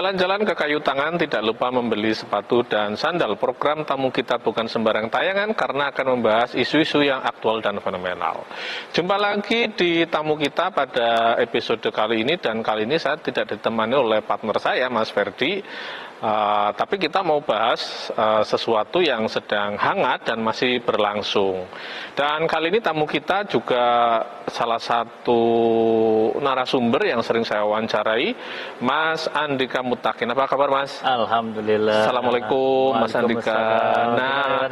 Jalan-jalan ke Kayu Tangan, tidak lupa membeli sepatu dan sandal. Program tamu kita bukan sembarang tayangan karena akan membahas isu-isu yang aktual dan fenomenal. Jumpa lagi di tamu kita pada episode kali ini, dan kali ini saya tidak ditemani oleh partner saya, Mas Ferdi. Tapi kita mau bahas sesuatu yang sedang hangat dan masih berlangsung. Dan kali ini tamu kita juga salah satu narasumber yang sering saya wawancarai, Mas Andika Mutakin. Apa kabar, Mas? Alhamdulillah. Assalamualaikum, Mas Andika. Nah,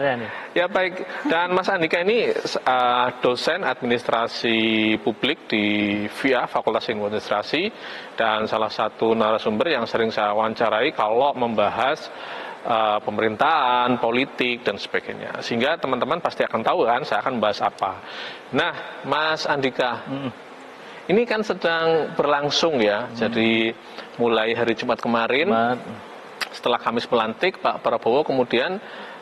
ya baik. Dan Mas Andika ini dosen administrasi publik di VIA, Fakultas Ilmu Administrasi, dan salah satu narasumber yang sering saya wawancarai kalau membahas pemerintahan, politik, dan sebagainya. Sehingga teman-teman pasti akan tahu kan saya akan bahas apa. Nah, Mas Andika, ini kan sedang berlangsung ya. Jadi mulai hari Jumat kemarin, setelah Kamis pelantik, Pak Prabowo kemudian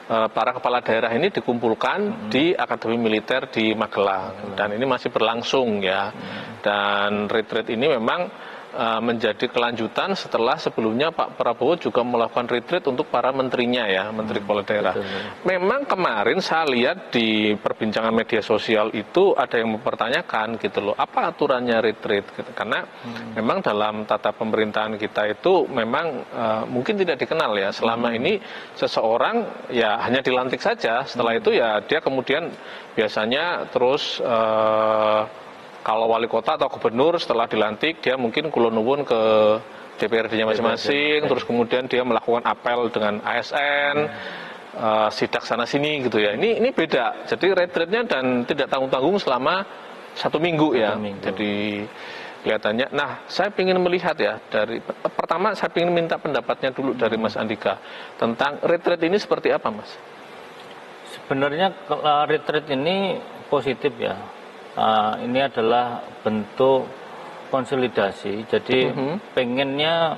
para kepala daerah ini dikumpulkan di Akademi Militer di Magelang. Dan ini masih berlangsung ya. Dan retreat ini memang menjadi kelanjutan setelah sebelumnya Pak Prabowo juga melakukan retreat untuk para menterinya ya, menteri kepala daerah. Memang kemarin saya lihat di perbincangan media sosial itu ada yang mempertanyakan gitu loh, apa aturannya retreat gitu. Karena memang dalam tata pemerintahan kita itu memang mungkin tidak dikenal ya, selama ini seseorang ya hanya dilantik saja, setelah itu ya dia kemudian biasanya terus kalau wali kota atau gubernur setelah dilantik, dia mungkin kulon-nuwun ke DPRD-nya masing-masing, terus kemudian dia melakukan apel dengan ASN, sidak sana-sini gitu ya. Ini beda, jadi retreatnya dan tidak tanggung-tanggung selama 1 minggu ya. Jadi kelihatannya, nah saya ingin melihat ya, pertama saya ingin minta pendapatnya dulu dari Mas Andika, tentang retreat ini seperti apa, Mas? Sebenarnya retreat ini positif ya. Ini adalah bentuk konsolidasi. Jadi pengennya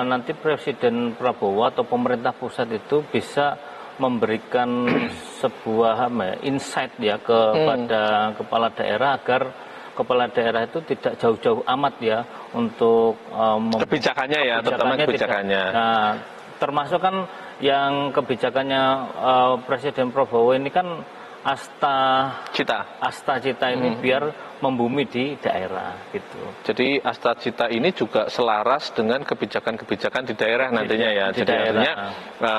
nanti Presiden Prabowo atau pemerintah pusat itu bisa memberikan sebuah insight ya kepada kepala daerah, agar kepala daerah itu tidak jauh-jauh amat ya untuk kebijakannya ya, terutama kebijakannya. Nah, termasuk kan yang kebijakannya Presiden Prabowo ini kan Asta Cita ini biar membumi di daerah gitu. Jadi Asta Cita ini juga selaras dengan kebijakan-kebijakan di daerah nantinya ya. Jadi artinya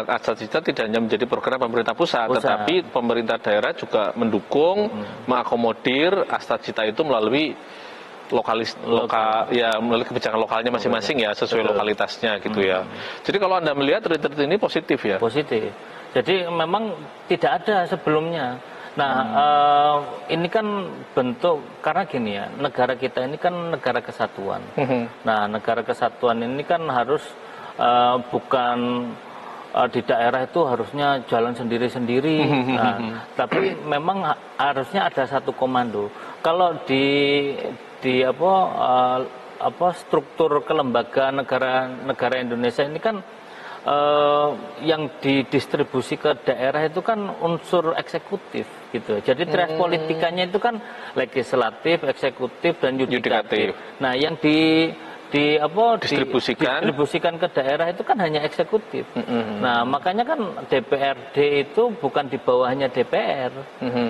Asta Cita tidak hanya menjadi program pemerintah pusat, tetapi pemerintah daerah juga mendukung, mengakomodir Asta Cita itu melalui melalui kebijakan lokalnya masing-masing ya, sesuai lokalitasnya gitu ya. Jadi kalau Anda melihat retreat ini positif ya? Positif. Jadi memang tidak ada sebelumnya. Nah, ini kan bentuk, karena gini ya, negara kita ini kan negara kesatuan. Nah, negara kesatuan ini kan harus bukan di daerah itu harusnya jalan sendiri-sendiri. Nah, tapi memang harusnya ada satu komando. Kalau di struktur kelembagaan negara Indonesia ini kan yang didistribusi ke daerah itu kan unsur eksekutif gitu. Jadi trias politikanya itu kan legislatif, eksekutif, dan yudikatif. Nah, yang didistribusikan ke daerah itu kan hanya eksekutif. Nah, makanya kan DPRD itu bukan di bawahnya DPR,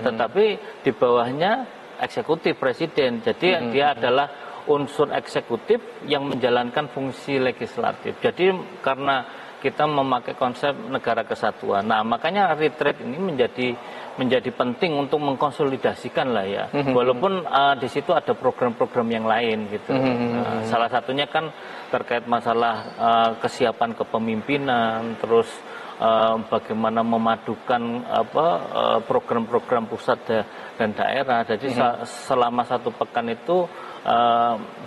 tetapi di bawahnya eksekutif presiden. Jadi dia adalah unsur eksekutif yang menjalankan fungsi legislatif. Jadi karena kita memakai konsep negara kesatuan. Nah, makanya retreat ini menjadi penting untuk mengkonsolidasikan lah ya. Walaupun di situ ada program-program yang lain gitu. Salah satunya kan terkait masalah kesiapan kepemimpinan, terus bagaimana memadukan program-program pusat dan daerah. Jadi selama 1 pekan itu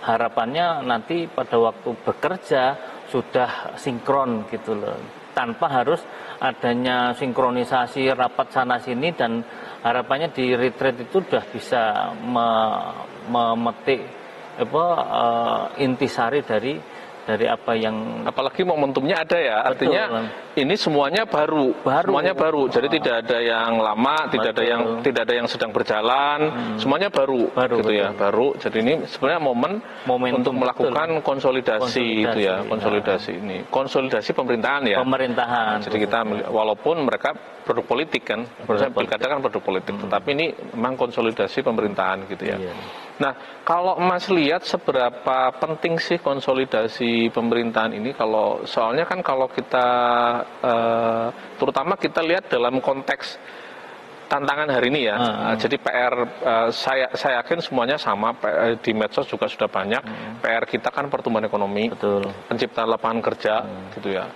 harapannya nanti pada waktu bekerja sudah sinkron gitu loh, tanpa harus adanya sinkronisasi rapat sana sini, dan harapannya di retreat itu sudah bisa memetik intisari dari apa yang, apalagi momentumnya ada ya, artinya ini semuanya baru. Semuanya baru. Jadi tidak ada yang lama, tidak ada yang sedang berjalan, semuanya baru gitu betul. Ya, baru. Jadi ini sebenarnya momen untuk melakukan konsolidasi itu ya, konsolidasi ini. Konsolidasi pemerintahan ya. Pemerintahan. Jadi kita walaupun mereka produk politik kan, pilkada kan produk politik, tetapi ini memang konsolidasi pemerintahan gitu ya. Nah, kalau Mas lihat seberapa penting sih konsolidasi pemerintahan ini, kalau soalnya kan kalau kita terutama kita lihat dalam konteks tantangan hari ini ya. Jadi PR saya yakin semuanya sama, di medsos juga sudah banyak. PR kita kan pertumbuhan ekonomi, betul. Penciptaan lapangan kerja gitu ya.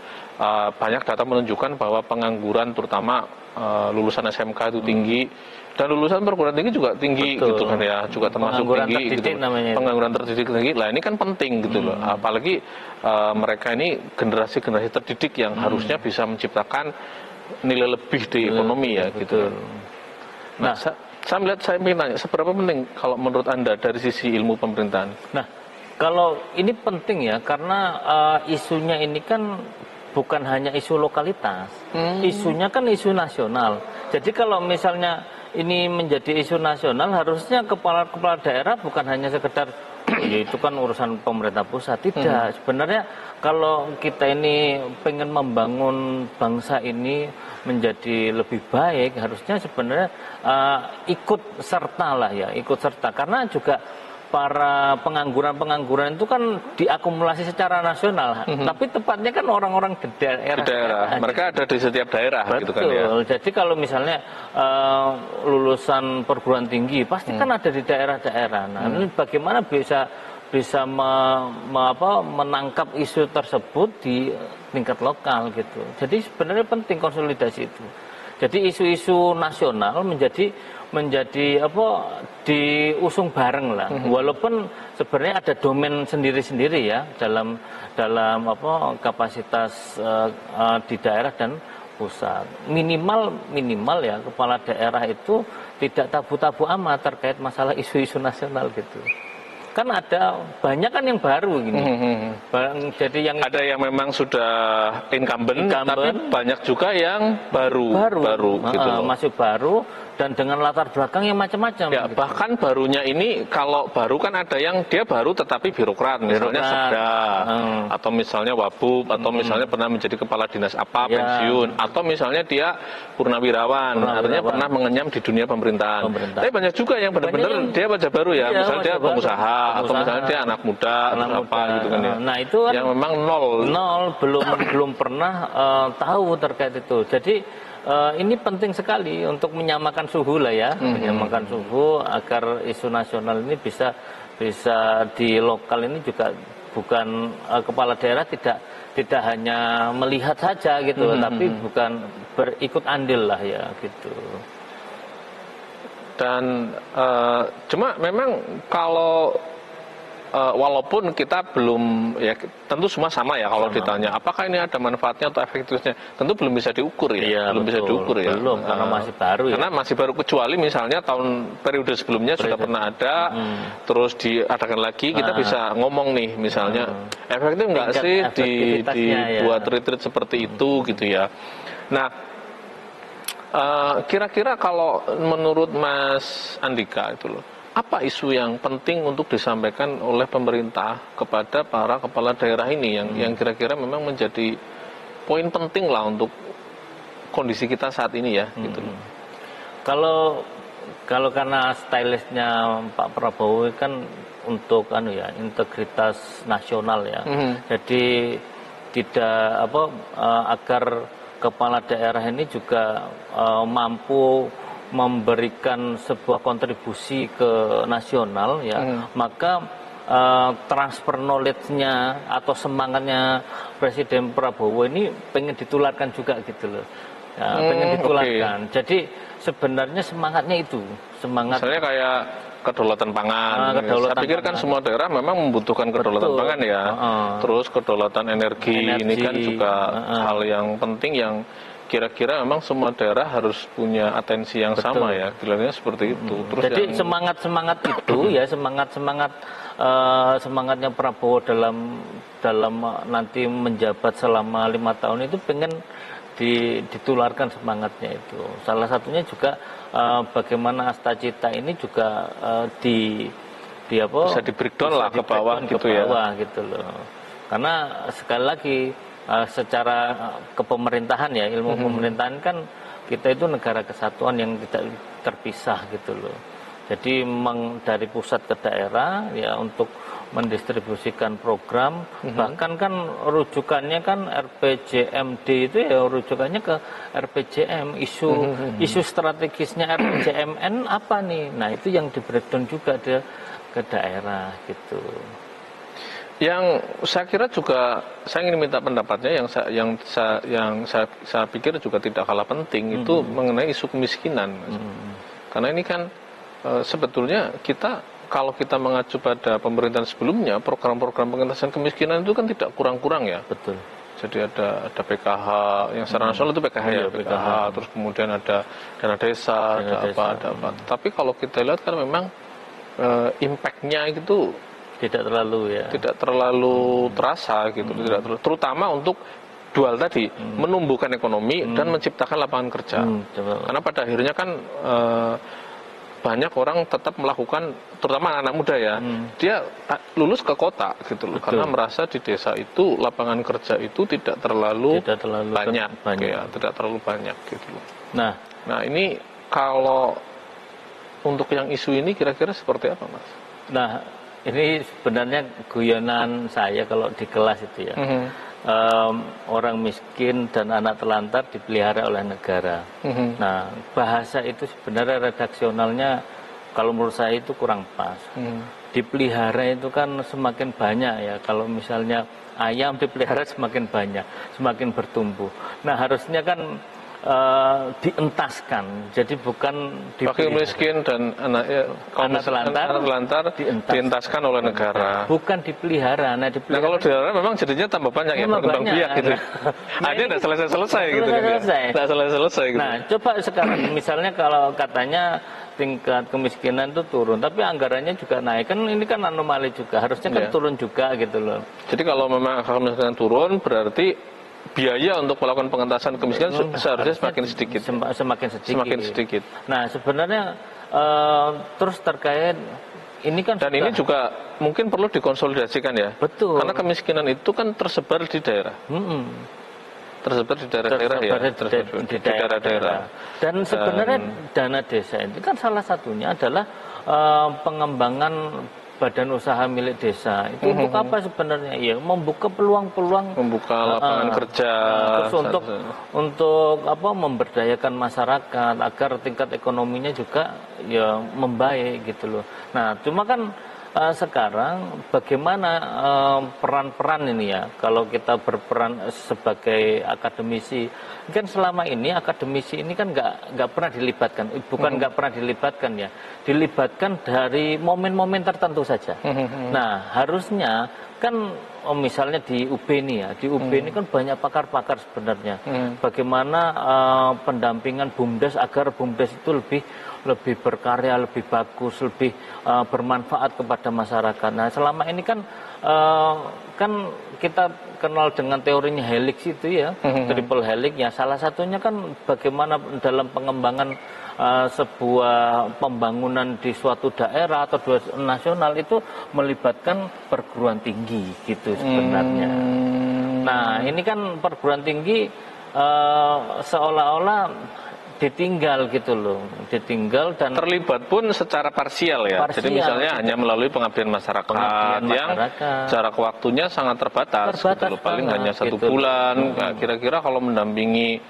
Banyak data menunjukkan bahwa pengangguran terutama lulusan SMK itu tinggi, dan lulusan perguruan tinggi juga tinggi. Betul. Gitu kan ya, juga termasuk tinggi gitu. Pengangguran terdidik tinggi. Lah ini kan penting gitu loh. Apalagi mereka ini generasi-generasi terdidik yang harusnya bisa menciptakan nilai lebih di ekonomi ya. Gitu. Nah, saya ingin tanya, seberapa penting kalau menurut Anda dari sisi ilmu pemerintahan? Nah, kalau ini penting ya, karena isunya ini kan bukan hanya isu lokalitas, isunya kan isu nasional. Jadi kalau misalnya ini menjadi isu nasional, harusnya kepala-kepala daerah bukan hanya sekedar ya itu kan urusan pemerintah pusat. Tidak, sebenarnya kalau kita ini pengen membangun bangsa ini menjadi lebih baik, harusnya sebenarnya ikut serta lah ya, ikut serta. Karena juga para pengangguran itu kan diakumulasi secara nasional, tapi tepatnya kan orang-orang di daerah. Di daerah. Mereka ada di setiap daerah. Betul. Gitu kan ya. Jadi kalau misalnya lulusan perguruan tinggi pasti kan ada di daerah-daerah. Nah, ini bagaimana bisa menangkap isu tersebut di tingkat lokal gitu. Jadi sebenarnya penting konsolidasi itu. Jadi isu-isu nasional menjadi diusung bareng lah. Walaupun sebenarnya ada domain sendiri-sendiri ya dalam kapasitas di daerah dan pusat. Minimal ya kepala daerah itu tidak tabu-tabu amat terkait masalah isu-isu nasional gitu. Kan ada banyak kan yang baru gini. Jadi yang ada yang memang sudah incumbent. Tapi banyak juga yang baru gitu loh. Masih baru dan dengan latar belakang yang macam-macam. Ya, gitu. Bahkan barunya ini kalau baru kan ada yang dia baru tetapi birokrat, misalnya Sekda, atau misalnya Wabub, atau misalnya pernah menjadi kepala dinas pensiun, atau misalnya dia purnawirawan, artinya pernah mengenyam di dunia pemerintahan. Tapi banyak juga yang benar-benar dia wajah baru ya, misalnya dia pengusaha, atau misalnya dia anak muda, gitu kan ya. Nah itu kan yang memang nol belum pernah tahu terkait itu. Jadi ini penting sekali untuk menyamakan suhu lah ya, menyamakan suhu agar isu nasional ini bisa di lokal ini juga bukan kepala daerah tidak hanya melihat saja gitu, tapi bukan berikut andil lah ya gitu. Dan cuma memang kalau walaupun kita belum ya tentu semua sama ya kalau ditanya apakah ini ada manfaatnya atau efektivitasnya, tentu belum bisa diukur ya, bisa diukur ya. Belum, karena masih baru ya. Karena masih baru, kecuali misalnya tahun periode sebelumnya sudah pernah ada, terus diadakan lagi, kita bisa ngomong nih misalnya efektif nggak sih dibuat retreat seperti itu gitu ya. Nah, kira-kira kalau menurut Mas Andika itu loh, apa isu yang penting untuk disampaikan oleh pemerintah kepada para kepala daerah ini yang kira-kira memang menjadi poin penting lah untuk kondisi kita saat ini ya gitu. Kalau karena stylistnya Pak Prabowo kan untuk integritas nasional ya. Jadi tidak agar kepala daerah ini juga mampu memberikan sebuah kontribusi ke nasional ya, maka transfer knowledge-nya atau semangatnya Presiden Prabowo ini pengen ditularkan juga gitu loh. Ya, pengen ditularkan. Jadi sebenarnya semangatnya itu, misalnya kayak kedaulatan pangan. Saya pikir kan semua daerah memang membutuhkan kedaulatan pangan ya. Terus kedaulatan energi ini kan juga hal yang penting yang kira-kira memang semua daerah harus punya atensi yang Betul. sama ya, kira-kira seperti itu. Terus jadi semangat itu ya semangatnya Prabowo dalam nanti menjabat selama 5 tahun itu pengen ditularkan semangatnya itu. Salah satunya juga bagaimana Astacita ini juga bisa di breakdown lah ke bawah gitu ya. Gitu loh. Karena sekali lagi secara kepemerintahan ya, ilmu pemerintahan kan kita itu negara kesatuan yang tidak terpisah gitu loh. Jadi memang dari pusat ke daerah ya untuk mendistribusikan program, bahkan kan rujukannya kan RPJMD itu ya rujukannya ke RPJM, isu strategisnya RPJMN apa nih? Nah, itu yang di breakdown juga ke daerah gitu. Yang saya kira juga saya ingin minta pendapatnya yang saya pikir juga tidak kalah penting itu mengenai isu kemiskinan. Karena ini kan sebetulnya kalau kita mengacu pada pemerintahan sebelumnya, program-program pengentasan kemiskinan itu kan tidak kurang-kurang ya. Betul. Jadi ada PKH yang secara nasional itu PKH ya, PKH, terus kemudian ada dana desa, ada apa. Tapi kalau kita lihat kan memang impact-nya itu tidak terlalu terasa gitu, terutama untuk dual tadi, menumbuhkan ekonomi dan menciptakan lapangan kerja. Karena pada akhirnya kan banyak orang tetap melakukan, terutama anak muda ya, dia lulus ke kota gitu loh, karena merasa di desa itu lapangan kerja itu tidak terlalu banyak. Ya, tidak terlalu banyak gitu loh. Nah ini kalau untuk yang isu ini kira-kira seperti apa, Mas? Nah, ini sebenarnya guyonan saya kalau di kelas itu ya. Orang miskin dan anak telantar dipelihara oleh negara. Nah, bahasa itu sebenarnya redaksionalnya kalau menurut saya itu kurang pas. Dipelihara itu kan semakin banyak ya. Kalau misalnya ayam dipelihara semakin banyak, semakin bertumbuh. Nah, harusnya kan dientaskan, jadi bukan pakai miskin dan anak telantar dientaskan oleh negara, bukan dipelihara. Nah, kalau dipelihara memang jadinya tambah banyak ya, berkembang biak gitu. Ada tidak selesai gitu kan ya? Tidak selesai gitu. Nah, coba sekarang misalnya kalau katanya tingkat kemiskinan itu turun, tapi anggarannya juga naik, kan ini kan anomali juga, harusnya kan turun juga gitu loh. Jadi kalau memang kemiskinan turun berarti biaya untuk melakukan pengentasan kemiskinan seharusnya semakin sedikit. Nah, sebenarnya terus terkait ini kan dan ini juga mungkin perlu dikonsolidasikan ya. Betul. Karena kemiskinan itu kan tersebar di daerah. Tersebar di daerah-daerah ya. Di daerah-daerah. Dan sebenarnya dana desa itu kan salah satunya adalah pengembangan badan usaha milik desa itu untuk apa sebenarnya? Ya, membuka peluang-peluang, membuka lapangan kerja, terus untuk apa, memberdayakan masyarakat agar tingkat ekonominya juga ya membaik gitu loh. Nah, cuma kan sekarang bagaimana peran-peran ini ya, kalau kita berperan sebagai akademisi, kan selama ini akademisi ini kan nggak pernah dilibatkan, bukan nggak pernah dilibatkan ya, dilibatkan dari momen-momen tertentu saja. Nah, harusnya kan misalnya di UB ini ya, di UB ini kan banyak pakar-pakar sebenarnya. Bagaimana pendampingan BUMDes agar BUMDes itu lebih berkarya, lebih bagus, lebih bermanfaat kepada masyarakat. Nah, selama ini kan kita kenal dengan teorinya helix itu ya, triple helix ya. Salah satunya kan bagaimana dalam pengembangan sebuah pembangunan di suatu daerah atau nasional itu melibatkan perguruan tinggi gitu sebenarnya. Nah, ini kan perguruan tinggi seolah-olah ditinggal gitu loh, ditinggal dan terlibat pun secara parsial ya. Jadi misalnya hanya melalui pengabdian masyarakat yang jarak waktunya sangat terbatas gitu loh. Paling hanya 1 bulan. Nah, kira-kira kalau mendampingi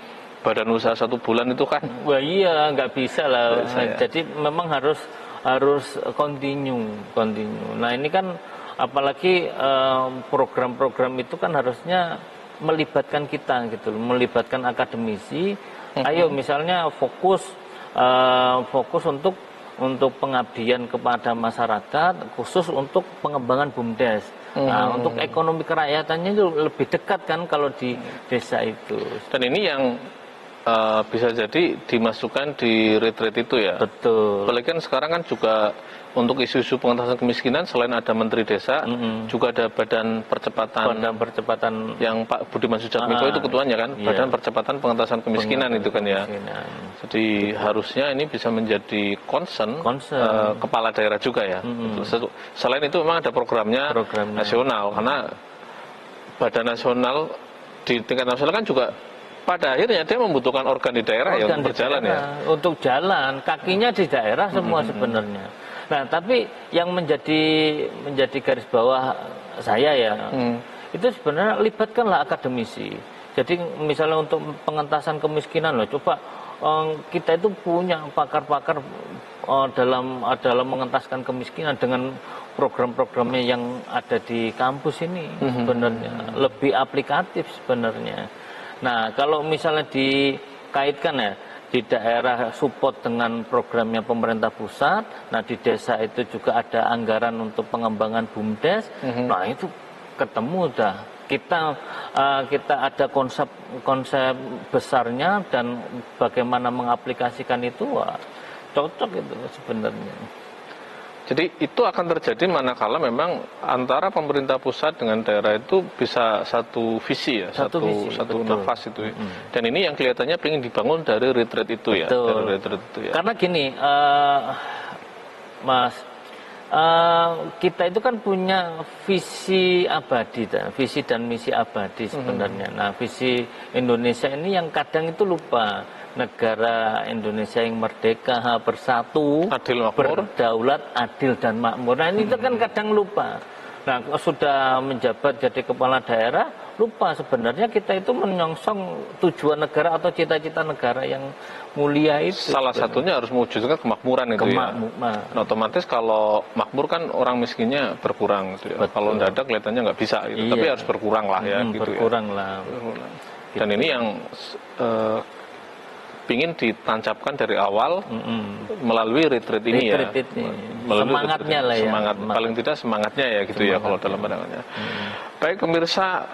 badan usaha 1 bulan itu kan, wah iya, nggak bisa lah. Jadi memang harus continue. Nah, ini kan apalagi program-program itu kan harusnya melibatkan kita gitu loh, melibatkan akademisi. Ayo misalnya fokus untuk pengabdian kepada masyarakat, khusus untuk pengembangan BUMDes. Nah, untuk ekonomi keracyatannya itu lebih dekat kan kalau di desa itu. Dan ini yang bisa jadi dimasukkan di retreat itu ya. Betul. Apalagi kan sekarang kan juga untuk isu-isu pengentasan kemiskinan selain ada Menteri Desa, juga ada Badan Percepatan yang Pak Budiman Sujatmiko itu ketuanya kan, Badan Percepatan Pengentasan Kemiskinan itu kan ya. Jadi harusnya ini bisa menjadi concern. Kepala daerah juga ya. Selain itu memang ada programnya nasional, karena Badan Nasional di tingkat nasional kan juga pada akhirnya dia membutuhkan organ di daerah yang berjalan ya. Untuk jalan, kakinya di daerah semua sebenarnya. Nah, tapi yang menjadi garis bawah saya ya, itu sebenarnya libatkanlah akademisi. Jadi misalnya untuk pengentasan kemiskinan loh, coba kita itu punya pakar-pakar dalam mengentaskan kemiskinan dengan program-programnya yang ada di kampus ini sebenarnya lebih aplikatif sebenarnya. Nah, kalau misalnya dikaitkan ya di daerah support dengan programnya pemerintah pusat, nah di desa itu juga ada anggaran untuk pengembangan BUMDes, nah itu ketemu dah. Kita ada konsep besarnya dan bagaimana mengaplikasikan itu, wah, cocok itu sebenarnya. Jadi itu akan terjadi manakala memang antara pemerintah pusat dengan daerah itu bisa satu visi ya, satu nafas itu. Dan ini yang kelihatannya ingin dibangun dari retreat itu ya. Dari retreat itu ya. Karena gini, Mas, kita itu kan punya visi abadi, visi dan misi abadi sebenarnya. Nah, visi Indonesia ini yang kadang itu lupa. Negara Indonesia yang merdeka, bersatu, adil, makmur, berdaulat, adil dan makmur. Nah, ini itu kan kadang lupa. Nah, sudah menjabat jadi kepala daerah, lupa sebenarnya kita itu menyongsong tujuan negara atau cita-cita negara yang mulia itu. Salah satunya harus mewujudkan kemakmuran itu ya. Nah, otomatis kalau makmur kan orang miskinnya berkurang gitu ya. Kalau tidak ada kelihatannya nggak bisa gitu. Tapi harus berkurang lah ya. Gitu berkurang ya. lah. Dan ini yang ingin ditancapkan dari awal melalui retreat ini ya. Semangatnya lah ya. Semangat, paling tidak semangatnya ya gitu ya kalau dalam pandangannya. Baik pemirsa,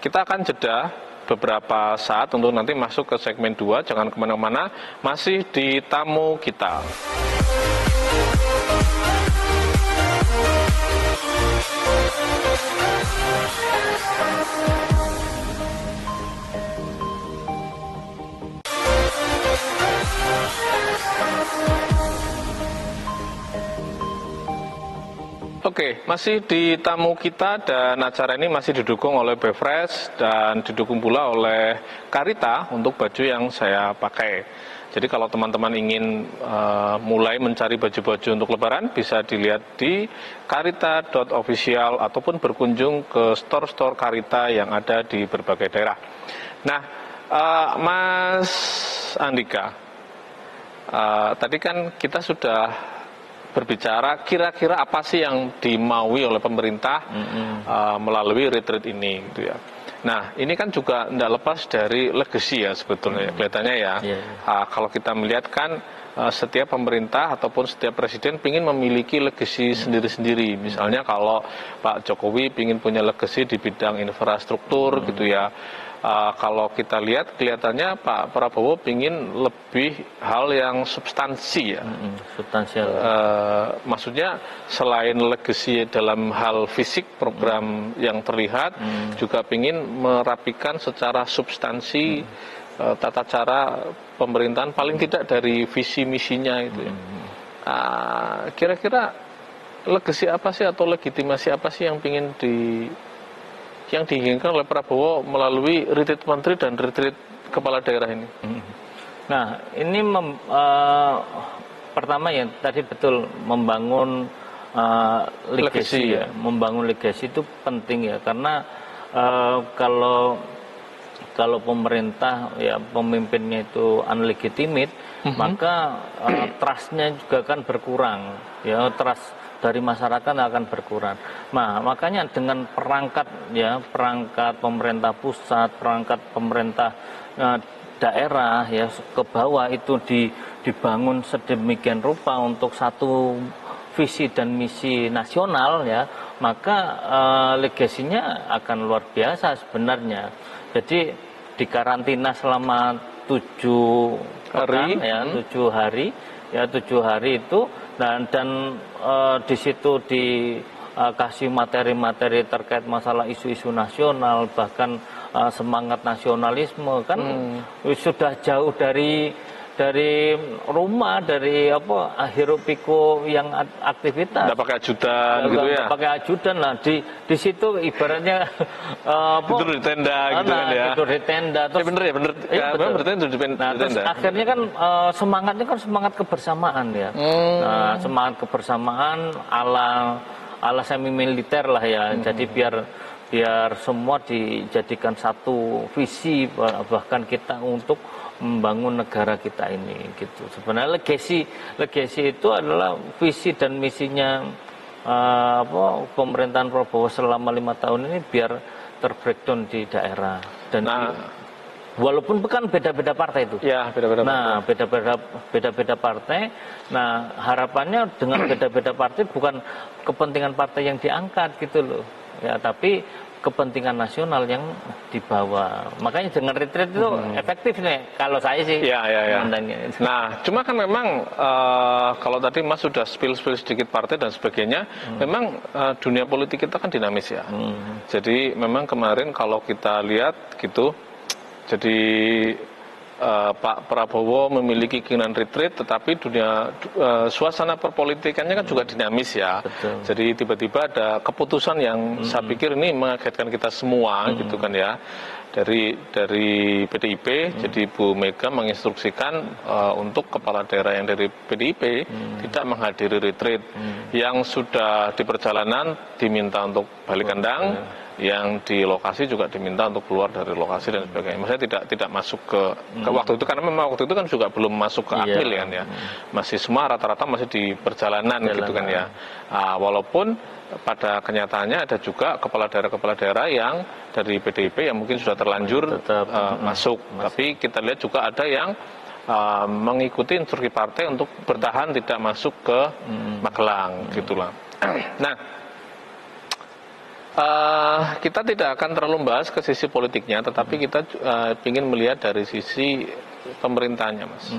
kita akan jeda beberapa saat untuk nanti masuk ke segmen 2. Jangan kemana-mana, masih di tamu kita. Oke, masih di tamu kita dan acara ini masih didukung oleh Befresh dan didukung pula oleh Karita untuk baju yang saya pakai. Jadi kalau teman-teman ingin mulai mencari baju-baju untuk lebaran bisa dilihat di karita.official ataupun berkunjung ke store-store Karita yang ada di berbagai daerah. Nah, Mas Andika, tadi kan kita sudah berbicara kira-kira apa sih yang dimaui oleh pemerintah melalui retreat ini gitu ya. Nah ini kan juga tidak lepas dari legacy ya sebetulnya kelihatannya ya. Kalau kita melihat kan setiap pemerintah ataupun setiap presiden ingin memiliki legacy sendiri-sendiri. Misalnya kalau Pak Jokowi ingin punya legacy di bidang infrastruktur gitu ya. Kalau kita lihat kelihatannya Pak Prabowo ingin lebih hal yang substansi ya. Substansial. Maksudnya selain legacy dalam hal fisik program yang terlihat, juga ingin merapikan secara substansi tata cara pemerintahan paling tidak dari visi misinya itu ya. Kira-kira legacy apa sih atau legitimasi apa sih yang yang diinginkan oleh Prabowo melalui retreat menteri dan retreat kepala daerah ini? Nah, ini pertama ya tadi betul membangun legacy ya. Membangun legacy itu penting ya karena kalau pemerintah ya pemimpinnya itu unlegitimate, maka trust-nya juga kan berkurang ya, trust dari masyarakat akan berkurang. Nah, makanya dengan perangkat pemerintah pusat, perangkat pemerintah daerah ya ke bawah itu dibangun sedemikian rupa untuk satu visi dan misi nasional ya, maka legasinya akan luar biasa sebenarnya. Jadi dikarantina selama 7 hari, ya 7 hari itu, dan di situ dikasih materi-materi terkait masalah isu-isu nasional, bahkan semangat nasionalisme kan sudah jauh dari rumah, dari hiruk pikuk yang aktivitas. Nggak pakai ajudan gitu ya? Nggak pakai ajudan lah. Di situ ibaratnya tidur di tenda gitu kan ya? Tidur di tenda. Terus, bener ya, bener. Iya, betul. Tidur di tenda. Terus akhirnya kan semangatnya kan semangat kebersamaan ya. Nah, semangat kebersamaan ala semi militer lah ya. Jadi biar semua dijadikan satu visi, bahkan kita untuk membangun negara kita ini gitu. Sebenarnya legasi itu adalah visi dan misinya pemerintahan Prabowo selama 5 tahun ini, biar terbreakdown di daerah. Dan walaupun bukan beda-beda partai itu. Ya, beda-beda. Nah, beda-beda partai. Nah, harapannya dengan beda-beda partai bukan kepentingan partai yang diangkat gitu loh. Ya, tapi kepentingan nasional yang dibawa. Makanya dengan retreat itu efektif nih, kalau saya sih. Ya. Nah, cuma kan memang kalau tadi Mas sudah spill sedikit partai dan sebagainya, memang dunia politik kita kan dinamis ya. Jadi memang kemarin kalau kita lihat gitu, jadi Pak Prabowo memiliki keinginan retreat, tetapi suasana perpolitikannya kan juga dinamis ya. Betul. Jadi tiba-tiba ada keputusan yang saya pikir ini mengagetkan kita semua gitu kan ya. Dari PDIP, jadi Bu Mega menginstruksikan untuk kepala daerah yang dari PDIP tidak menghadiri retreat. Yang sudah di perjalanan diminta untuk balik kandang, yang di lokasi juga diminta untuk keluar dari lokasi dan sebagainya. Maksudnya tidak masuk ke waktu itu, karena memang waktu itu kan juga belum masuk ke Akmil kan ya. Masih semua rata-rata masih di perjalanan gitu kan ya. Walaupun pada kenyataannya ada juga kepala daerah yang dari PDIP yang mungkin sudah terlanjur masuk. Tapi kita lihat juga ada yang mengikuti instruksi partai untuk bertahan tidak masuk ke Magelang gitulah. Nah, kita tidak akan terlalu membahas ke sisi politiknya, tetapi kita ingin melihat dari sisi pemerintahnya, Mas.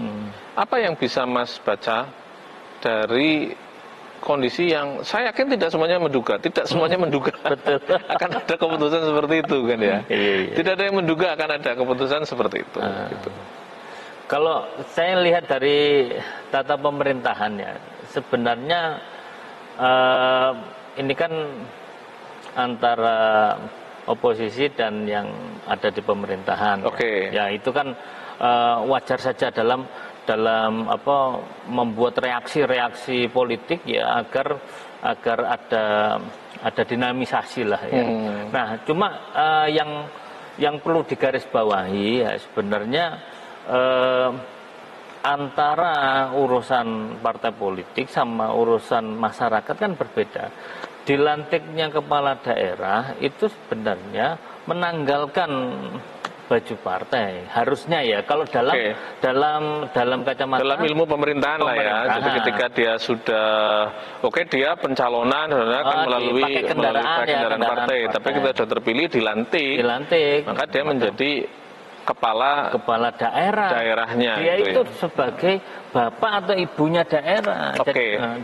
Apa yang bisa Mas baca dari kondisi yang saya yakin tidak semuanya menduga akan ada keputusan seperti itu kan ya. Tidak ada yang menduga akan ada keputusan seperti itu. Gitu. Kalau saya lihat dari tata pemerintahannya, sebenarnya ini kan antara oposisi dan yang ada di pemerintahan. Ya itu kan wajar saja dalam membuat reaksi politik ya, agar ada dinamisasi lah ya. Nah, cuma yang perlu digarisbawahi ya, sebenarnya antara urusan partai politik sama urusan masyarakat kan berbeda. Dilantiknya kepala daerah itu sebenarnya menanggalkan baju partai, harusnya ya, kalau dalam kacamata dalam ilmu pemerintahan lah ya. Jadi ketika dia sudah dia pencalonan kan melalui kendaraan partai, tapi kita sudah terpilih dilantik, maka dia menjadi kepala daerahnya. Dia itu sebagai bapak atau ibunya daerah.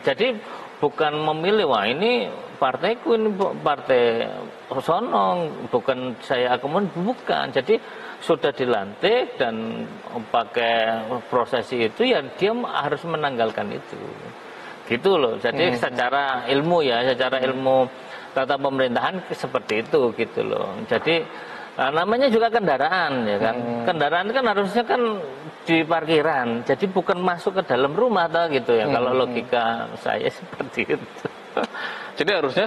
Jadi bukan memilih, wah ini partaiku, ini partai Sonong, bukan saya kemudian, bukan. Jadi sudah dilantik dan pakai prosesi itu ya, dia harus menanggalkan itu. Gitu loh. Jadi secara ilmu ya, secara ilmu tata pemerintahan seperti itu gitu loh. Jadi namanya juga kendaraan ya kan. Kendaraan kan harusnya kan di parkiran. Jadi bukan masuk ke dalam rumah atau gitu ya. Kalau logika saya seperti itu. Jadi harusnya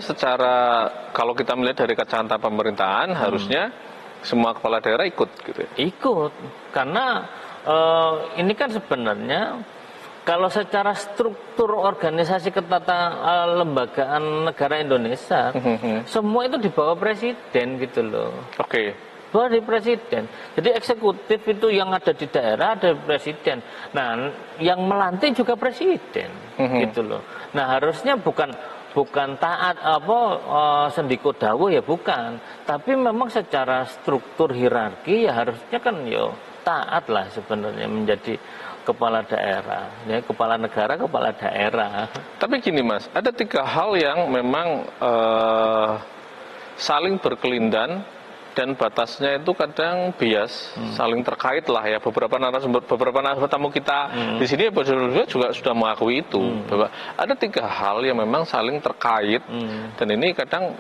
kalau kita melihat dari kacamata pemerintahan, harusnya semua kepala daerah ikut gitu ya? Ikut, karena ini kan sebenarnya kalau secara struktur organisasi ketatalembagaan negara Indonesia, semua itu di bawah presiden gitu loh. Bawah di presiden. Jadi eksekutif itu yang ada di daerah ada presiden. Nah, yang melantik juga presiden gitu loh. Nah, harusnya bukan taat sendiko dawuh ya bukan, tapi memang secara struktur hierarki ya harusnya kan yo taat lah sebenarnya menjadi kepala daerah, ya kepala negara, kepala daerah. Tapi gini Mas, ada 3 hal yang memang saling berkelindan dan batasnya itu kadang bias, saling terkait lah ya. Beberapa narasumber tamu kita di sini juga sudah mengakui itu, bahwa ada 3 hal yang memang saling terkait dan ini kadang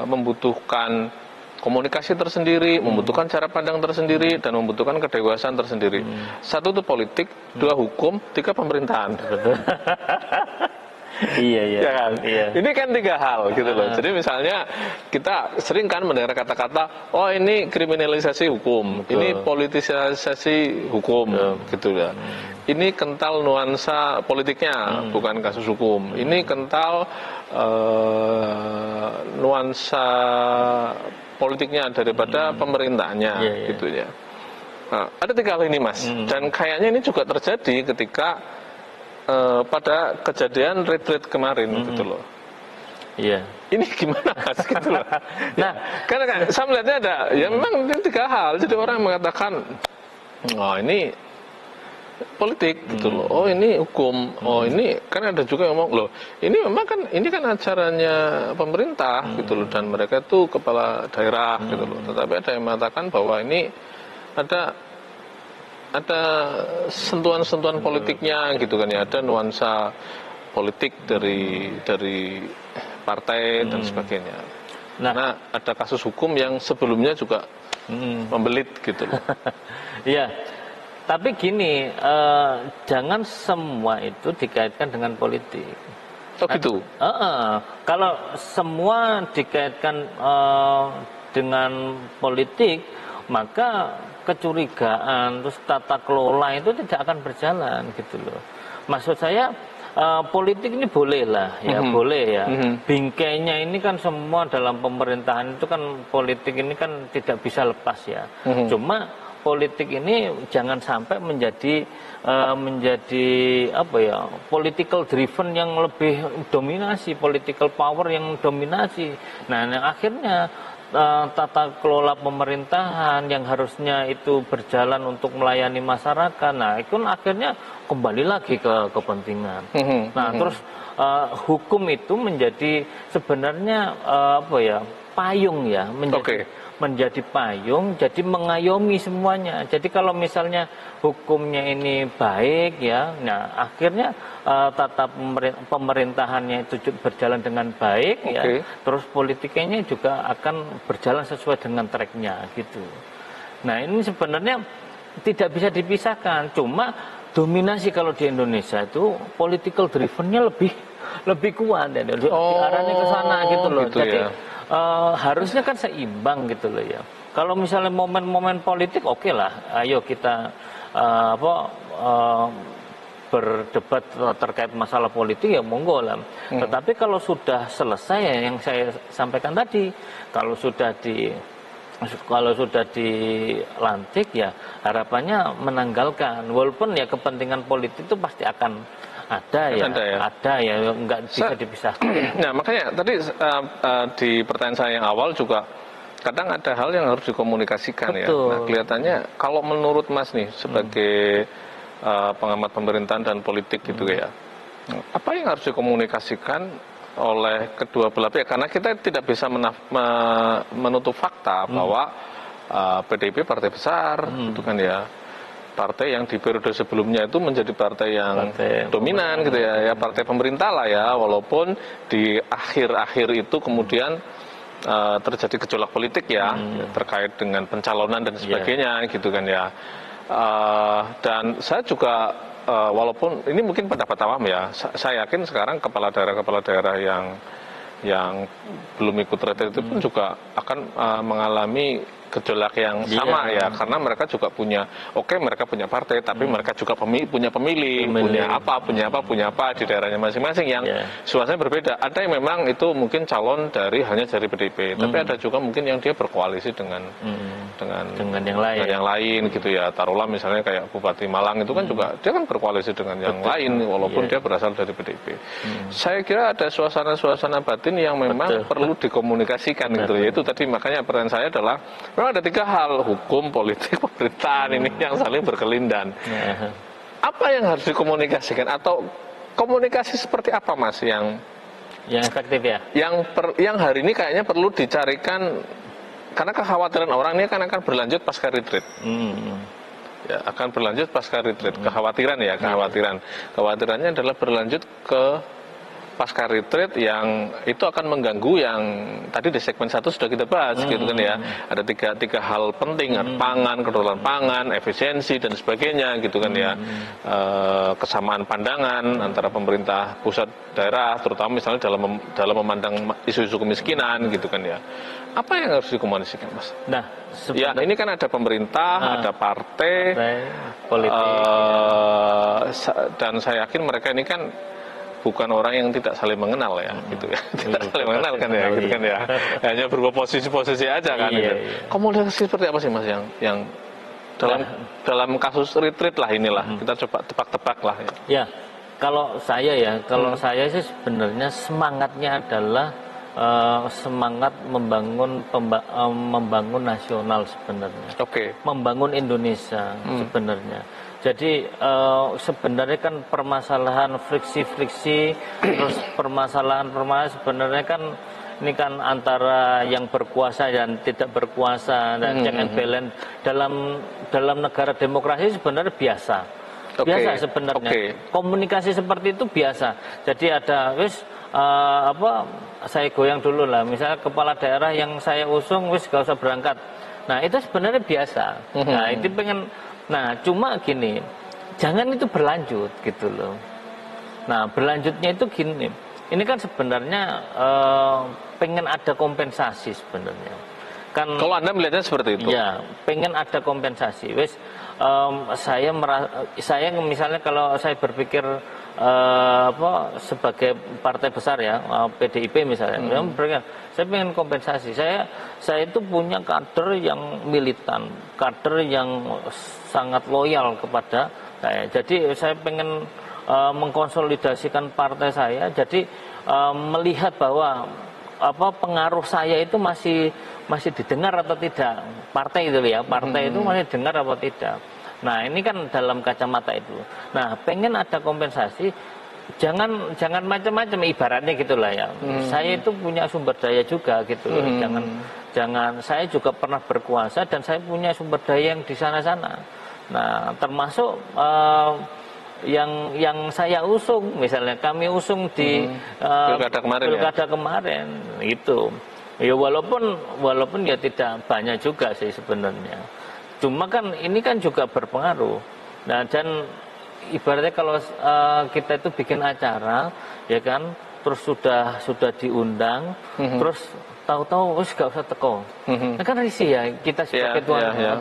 membutuhkan komunikasi tersendiri, membutuhkan cara pandang tersendiri, dan membutuhkan kedewasaan tersendiri. 1 itu politik, 2 hukum, 3 pemerintahan. Iya. Ya kan? Iya. Ini kan 3 hal gitu loh. Jadi misalnya kita sering kan mendengar kata-kata, oh ini kriminalisasi hukum, ini politisasi hukum, gitu ya. Ini kental nuansa politiknya, bukan kasus hukum. Ini kental nuansa politiknya daripada pemerintahnya, gitu ya. Nah, ada 3 hal ini Mas, dan kayaknya ini juga terjadi ketika pada kejadian retreat kemarin, gitu loh. Iya. Ini gimana Mas, gitu loh. Nah, karena kan saya melihatnya ada, ya memang ini 3 hal. Jadi orang mengatakan, oh ini politik, gitu loh. Oh ini hukum. Oh ini kan ada juga yang ngomong loh. Ini memang kan ini kan acaranya pemerintah, gitu loh, dan mereka itu kepala daerah, gitu loh. Tetapi ada yang mengatakan bahwa ini ada sentuhan-sentuhan politiknya, gitu kan ya. Ada nuansa politik dari partai dan sebagainya. Nah, ada kasus hukum yang sebelumnya juga membelit, gitu loh. Iya. Tapi gini, jangan semua itu dikaitkan dengan politik. Oh gitu? Kalau semua dikaitkan dengan politik, maka kecurigaan, terus tata kelola itu tidak akan berjalan, gitu loh. Maksud saya, politik ini boleh lah, ya boleh ya. Bingkainya ini kan semua dalam pemerintahan itu kan politik ini kan tidak bisa lepas ya. Cuma politik ini jangan sampai menjadi apa ya, political driven yang lebih dominasi, political power yang dominasi. Nah, yang akhirnya tata kelola pemerintahan yang harusnya itu berjalan untuk melayani masyarakat, nah itu akhirnya kembali lagi ke kepentingan. Nah, terus hukum itu menjadi sebenarnya apa ya, payung ya, menjadi payung, jadi mengayomi semuanya. Jadi kalau misalnya hukumnya ini baik ya, nah akhirnya tata pemerintahannya itu berjalan dengan baik ya, terus politiknya juga akan berjalan sesuai dengan tracknya gitu. Nah ini sebenarnya tidak bisa dipisahkan, cuma dominasi kalau di Indonesia itu political drivennya lebih kuat ya, diarahnya ke sana gitu loh. Gitu jadi ya. Harusnya kan seimbang gitu loh ya. Kalau misalnya momen-momen politik oke lah, ayo kita berdebat terkait masalah politik ya monggo lah. Tetapi kalau sudah selesai ya, yang saya sampaikan tadi, kalau sudah dilantik ya harapannya menanggalkan, walaupun ya kepentingan politik itu pasti akan ada ya, nggak bisa dipisahkan. Nah makanya tadi di pertanyaan saya yang awal juga kadang ada hal yang harus dikomunikasikan. Betul. Ya. Nah kelihatannya kalau menurut Mas nih sebagai pengamat pemerintahan dan politik gitu ya, apa yang harus dikomunikasikan oleh kedua belah pihak? Karena kita tidak bisa menutup fakta bahwa PDIP partai besar, itu kan ya. Partai yang di periode sebelumnya itu menjadi partai yang dominan gitu ya, partai pemerintah lah ya, walaupun di akhir-akhir itu kemudian terjadi gejolak politik ya, terkait dengan pencalonan dan sebagainya gitu kan ya. Dan saya juga walaupun ini mungkin pendapat awam ya, saya yakin sekarang kepala daerah yang belum ikut retret itu pun juga akan mengalami gejolak yang sama ya, karena mereka juga punya, mereka punya partai, tapi mereka juga punya pemilih, punya apa di daerahnya masing-masing yang suasananya berbeda. Ada yang memang itu mungkin calon hanya dari PDIP, tapi ada juga mungkin yang dia berkoalisi dengan yang lain gitu ya. Taruhlah misalnya kayak Bupati Malang itu kan juga dia kan berkoalisi dengan yang lain walaupun dia berasal dari PDIP. Saya kira ada suasana batin yang memang perlu dikomunikasikan gitu ya. Itu tadi makanya pertanyaan saya adalah memang ada 3 hal, hukum, politik, pemerintahan ini yang saling berkelindan. Apa yang harus dikomunikasikan atau komunikasi seperti apa Mas yang efektif ya? Yang hari ini kayaknya perlu dicarikan, karena kekhawatiran orang ini akan berlanjut pasca retreat. Ya, akan berlanjut pasca retreat. Kekhawatirannya adalah berlanjut ke pasca retreat yang itu akan mengganggu yang tadi di segmen 1 sudah kita bahas gitu kan ya. Ada tiga hal penting, pangan, kedaulatan pangan, efisiensi dan sebagainya gitu kan ya. Kesamaan pandangan antara pemerintah pusat daerah, terutama misalnya dalam memandang isu-isu kemiskinan gitu kan ya. Apa yang harus dikomunikasikan Mas? Nah, ya ini kan ada pemerintah, ada partai politik, dan saya yakin mereka ini kan bukan orang yang tidak saling mengenal ya, gitu ya. Tidak saling mengenal kan ya, gitu kan ya. Hanya berupa posisi-posisi aja kan. Komunikasi seperti apa sih Mas yang dalam kasus retreat lah inilah, kita coba tebak-tebak lah ya. Ya, kalau saya sih sebenarnya semangatnya adalah semangat membangun nasional sebenarnya. Membangun Indonesia sebenarnya. Jadi sebenarnya kan permasalahan friksi-friksi, terus permasalahan sebenarnya kan ini kan antara yang berkuasa dan tidak berkuasa dan check and balance dalam negara demokrasi sebenarnya biasa. Biasa sebenarnya. Komunikasi seperti itu biasa. Jadi ada saya goyang dulu lah, misalnya kepala daerah yang saya usung gak usah berangkat. Nah, itu sebenarnya biasa. Nah, itu cuma gini, jangan itu berlanjut gitu loh. Nah, berlanjutnya itu gini. Ini kan sebenarnya pengen ada kompensasi sebenarnya. Kan kalau Anda melihatnya seperti itu. Ya, pengen ada kompensasi. Saya misalnya kalau saya berpikir sebagai partai besar ya, PDIP misalnya, saya pengen kompensasi. Saya itu punya kader yang militan, kader yang sangat loyal kepada saya. Jadi saya pengen mengkonsolidasikan partai saya. Jadi melihat bahwa pengaruh saya itu masih didengar atau tidak, partai itu ya, partai itu masih dengar atau tidak. Nah, ini kan dalam kacamata itu. Nah, pengen ada kompensasi, jangan macam-macam ibaratnya gitulah ya. Saya itu punya sumber daya juga gitu loh. Jangan saya juga pernah berkuasa dan saya punya sumber daya yang di sana-sana. Nah, termasuk yang saya usung, misalnya kami usung di pilkada kemarin itu. Ya walaupun ya tidak banyak juga sih sebenarnya. Cuma kan ini kan juga berpengaruh. Nah, dan ibaratnya kalau kita itu bikin acara, ya kan, terus sudah diundang, terus tahu-tahu gak usah teko. Nah, kan risih ya kita sebagai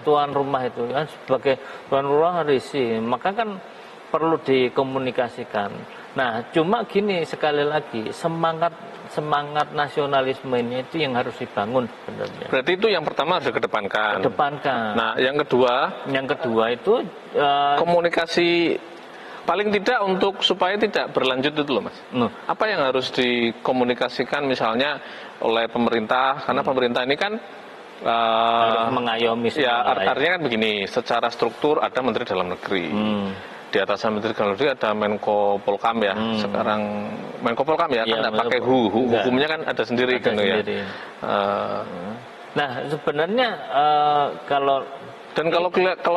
tuan rumah itu kan, sebagai tuan rumah risih. Maka kan perlu dikomunikasikan. Nah, cuma gini, sekali lagi semangat nasionalisme ini itu yang harus dibangun sebenarnya. Berarti itu yang pertama harus dikedepankan. Nah, yang kedua itu komunikasi paling tidak untuk supaya tidak berlanjut itu loh Mas. Apa yang harus dikomunikasikan misalnya oleh pemerintah, karena pemerintah ini kan harus mengayomi. Ya, artinya kan begini, secara struktur ada Menteri Dalam Negeri. Di atas Menteri Dalam Negeri ada Menko Polkam ya. Sekarang Menko Polkam ya, kan tidak pakai hukumnya kan ada sendiri kan ya. Nah, sebenarnya kalau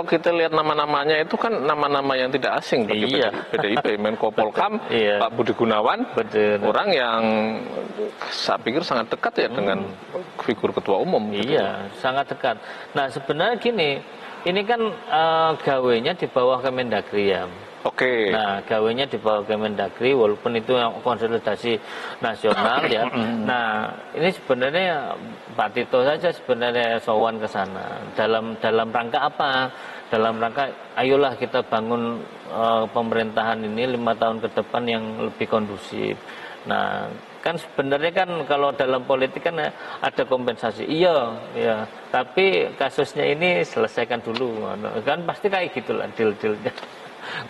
kita lihat nama-namanya itu kan nama-nama yang tidak asing bagi PDIP. Menko Polkam Pak Budi Gunawan, orang yang saya pikir sangat dekat ya dengan figur ketua umum. Iya, sangat dekat. Nah, sebenarnya gini, ini kan gawenya di bawah Kemendagri ya. Oke. Nah, gawenya di bawah Kemendagri, walaupun itu konsolidasi nasional ya. Nah, ini sebenarnya Pak Tito saja sebenarnya sowan ke sana. Dalam rangka apa? Dalam rangka, ayolah kita bangun pemerintahan ini 5 tahun ke depan yang lebih kondusif. Nah, kan sebenarnya kan kalau dalam politik kan ada kompensasi. Iya, ya. Tapi kasusnya ini selesaikan dulu. Kan pasti kayak gitulah deal-dealnya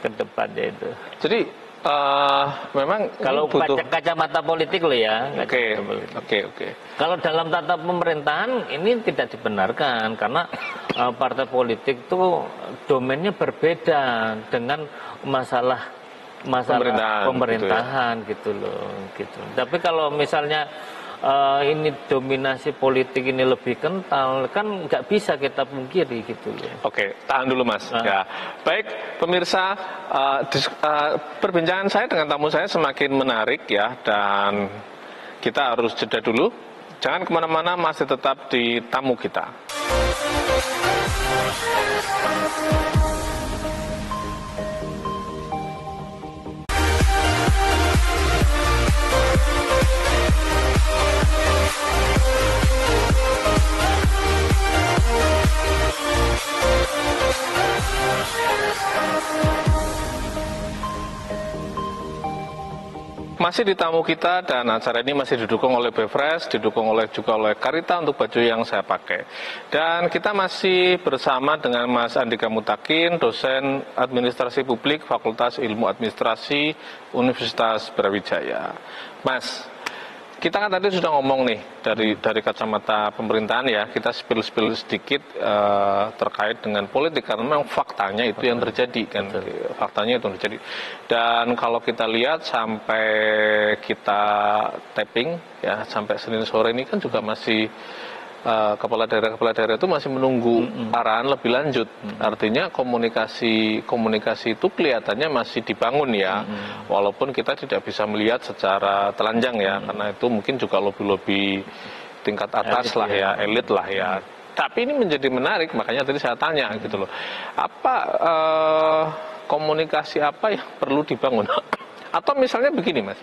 ke depannya itu. Jadi memang kalau butuh kacamata politik loh ya. Oke. Kalau dalam tata pemerintahan ini tidak dibenarkan karena partai politik itu domainnya berbeda dengan masalah pemerintahan gitu loh. Gitu. Tapi kalau misalnya ini dominasi politik ini lebih kental, kan nggak bisa kita pungkiri gitu loh. Oke, tahan dulu Mas. Ya, baik pemirsa, perbincangan saya dengan tamu saya semakin menarik ya, dan kita harus jeda dulu. Jangan kemana-mana, masih tetap di tamu kita. Masih di tamu kita, dan acara ini masih didukung oleh Befresh, didukung juga oleh Karita untuk baju yang saya pakai. Dan kita masih bersama dengan Mas Andika Mutakin, dosen Administrasi Publik Fakultas Ilmu Administrasi Universitas Brawijaya. Mas, kita kan tadi sudah ngomong nih dari kacamata pemerintahan ya, kita spill sedikit terkait dengan politik karena memang faktanya itu yang terjadi kan. Faktanya itu yang terjadi. Dan kalau kita lihat sampai kita tapping ya, sampai Senin sore ini kan juga masih kepala daerah itu masih menunggu arahan lebih lanjut. Artinya komunikasi itu kelihatannya masih dibangun ya, walaupun kita tidak bisa melihat secara telanjang ya, karena itu mungkin juga lobby tingkat atas lah ya, elit lah ya. Tapi ini menjadi menarik, makanya tadi saya tanya gitu loh, apa komunikasi apa yang perlu dibangun? Atau misalnya begini Mas,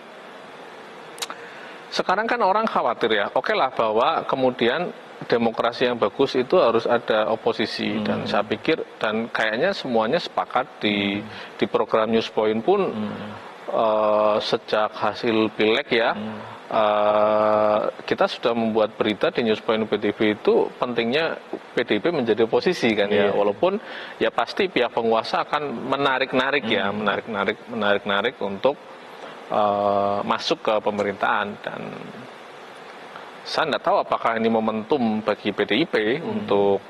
sekarang kan orang khawatir ya, oke lah bahwa kemudian demokrasi yang bagus itu harus ada oposisi, dan saya pikir dan kayaknya semuanya sepakat di program Newspoint pun sejak hasil pileg ya, kita sudah membuat berita di Newspoint PTV itu pentingnya PDIP menjadi oposisi kan ya, walaupun ya pasti pihak penguasa akan menarik-narik ya, menarik-narik untuk masuk ke pemerintahan. Dan saya tidak tahu apakah ini momentum bagi PDIP untuk